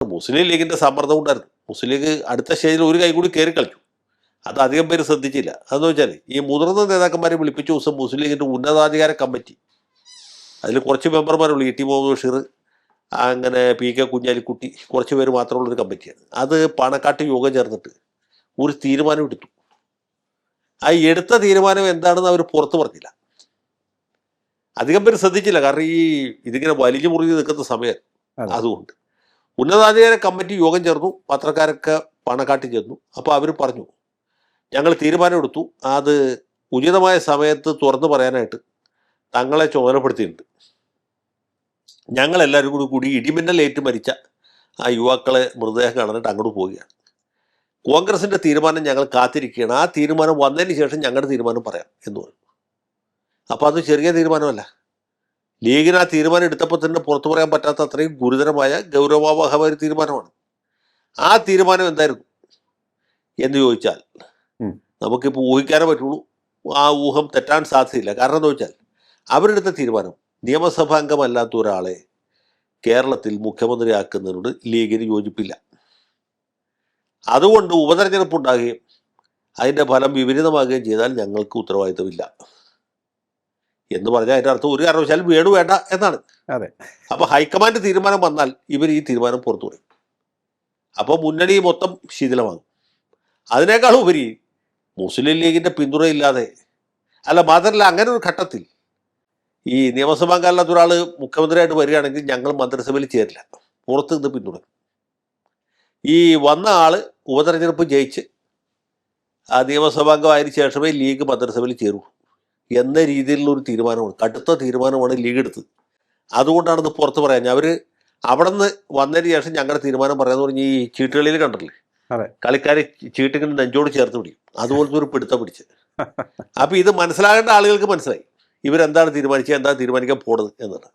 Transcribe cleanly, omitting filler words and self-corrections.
മുസ്ലിം ലീഗിൻ്റെ സമ്മർദ്ദം ഉണ്ടായിരുന്നു. മുസ്ലിം ലീഗ് അടുത്ത സ്റ്റേജിൽ ഒരു കൈ കൂടി കയറി കളിച്ചു. അത് അധികം പേര് ശ്രദ്ധിച്ചില്ല. അതെന്ന് വെച്ചാൽ ഈ മുതിർന്ന നേതാക്കന്മാരെ വിളിപ്പിച്ച ദിവസം മുസ്ലിം ലീഗിൻ്റെ ഉന്നതാധികാര കമ്മിറ്റി, അതിൽ കുറച്ച് മെമ്പർമാരുള്ളൂ, ഇ ടി മുഹമ്മദ് ബഷീർ, അങ്ങനെ പി കെ കുഞ്ഞാലിക്കുട്ടി, കുറച്ച് പേര് മാത്രമുള്ളൊരു കമ്മിറ്റിയാണ്. അത് പാണക്കാട്ട് യോഗം ചേർന്നിട്ട് ഒരു തീരുമാനം എടുത്തു. ആ എടുത്ത തീരുമാനം എന്താണെന്ന് അവർ പുറത്ത് പറഞ്ഞില്ല. അധികം പേര് ശ്രദ്ധിച്ചില്ല, കാരണം ഇതിങ്ങനെ വലിഞ്ഞു മുറിഞ്ഞ് നിൽക്കുന്ന സമയം. അതുകൊണ്ട് ഉന്നതാധികാര കമ്മിറ്റി യോഗം ചേർന്നു, പത്രക്കാരൊക്കെ പാണക്കാട്ടിൽ ചെന്നു. അപ്പോൾ അവർ പറഞ്ഞു, ഞങ്ങൾ തീരുമാനം എടുത്തു, അത് ഉചിതമായ സമയത്ത് തുറന്നു പറയാനായിട്ട് തങ്ങളെ ചുമതലപ്പെടുത്തിയിട്ടുണ്ട്. ഞങ്ങളെല്ലാവരും കൂടി ഇടിമിന്നലേറ്റ് മരിച്ച ആ യുവാക്കളെ മൃതദേഹം കാണാനായിട്ട് അങ്ങോട്ട് പോവുകയാണ്. കോൺഗ്രസിൻ്റെ തീരുമാനം ഞങ്ങൾ കാത്തിരിക്കുകയാണ്. ആ തീരുമാനം വന്നതിന് ശേഷം ഞങ്ങളുടെ തീരുമാനം പറയാം എന്ന് പറഞ്ഞു. അപ്പോൾ അത് ചെറിയ തീരുമാനമല്ല. ലീഗിന് ആ തീരുമാനം എടുത്തപ്പോൾ തന്നെ പുറത്തു പറയാൻ പറ്റാത്ത അത്രയും ഗുരുതരമായ ഗൗരവവാഹമായ ഒരു തീരുമാനമാണ്. ആ തീരുമാനം എന്തായിരുന്നു എന്ന് ചോദിച്ചാൽ നമുക്കിപ്പോൾ ഊഹിക്കാനേ പറ്റുള്ളൂ. ആ ഊഹം തെറ്റാൻ സാധ്യതയില്ല. കാരണം എന്താ വെച്ചാൽ അവരെടുത്ത തീരുമാനം, നിയമസഭാംഗമല്ലാത്ത ഒരാളെ കേരളത്തിൽ മുഖ്യമന്ത്രിയാക്കുന്നതിനോട് ലീഗിന് യോജിപ്പില്ല. അതുകൊണ്ട് ഉപതെരഞ്ഞെടുപ്പ് ഉണ്ടാകുകയും അതിൻ്റെ ഫലം വിപരീതമാകുകയും ചെയ്താൽ ഞങ്ങൾക്ക് ഉത്തരവാദിത്തമില്ല എന്ന് പറഞ്ഞാൽ അതിൻ്റെ അർത്ഥം ഒരു കാരണവശാലും വേണ്ട എന്നാണ്. അപ്പോൾ ഹൈക്കമാൻഡ് തീരുമാനം വന്നാൽ ഇവർ ഈ തീരുമാനം പുറത്തു പറയും. അപ്പോൾ മുന്നണി മൊത്തം ശിഥിലമാകും. അതിനേക്കാൾ ഉപരി മുസ്ലിം ലീഗിൻ്റെ പിന്തുണയില്ലാതെ, അല്ല മാത്രമല്ല, അങ്ങനെ ഒരു ഘട്ടത്തിൽ ഈ നിയമസഭാംഗമല്ലാത്ത ഒരാൾ മുഖ്യമന്ത്രിയായിട്ട് വരികയാണെങ്കിൽ ഞങ്ങൾ മന്ത്രിസഭയിൽ ചേരില്ല, പുറത്ത് നിന്ന് പിന്തുണയ്ക്കും. ഈ വന്ന ആൾ ഉപതെരഞ്ഞെടുപ്പ് ജയിച്ച് ആ നിയമസഭാംഗമായതിനു ശേഷമേ ലീഗ് മന്ത്രിസഭയിൽ ചേരൂ എന്ന രീതിയിലുള്ള ഒരു തീരുമാനമാണ്, കടുത്ത തീരുമാനമാണ് ലീഗ് എടുത്തത്. അതുകൊണ്ടാണ് ഇത് പുറത്ത് പറയാൻ. അവർ അവിടെ നിന്ന് വന്നതിന് ശേഷം ഞങ്ങളുടെ തീരുമാനം പറയാന്ന് പറഞ്ഞ് ഈ ചീട്ടുകളിൽ കണ്ടില്ലേ, കളിക്കാരെ ചീട്ടിങ്ങനെ നെഞ്ചോട് ചേർത്ത് പിടിക്കും, അതുപോലത്തെ ഒരു പിടുത്തം പിടിച്ച്. അപ്പോൾ ഇത് മനസ്സിലാകേണ്ട ആളുകൾക്ക് മനസ്സിലായി ഇവരെന്താണ് തീരുമാനിച്ചത്, എന്താണ് തീരുമാനിക്കാൻ പോണത് എന്നുള്ളത്.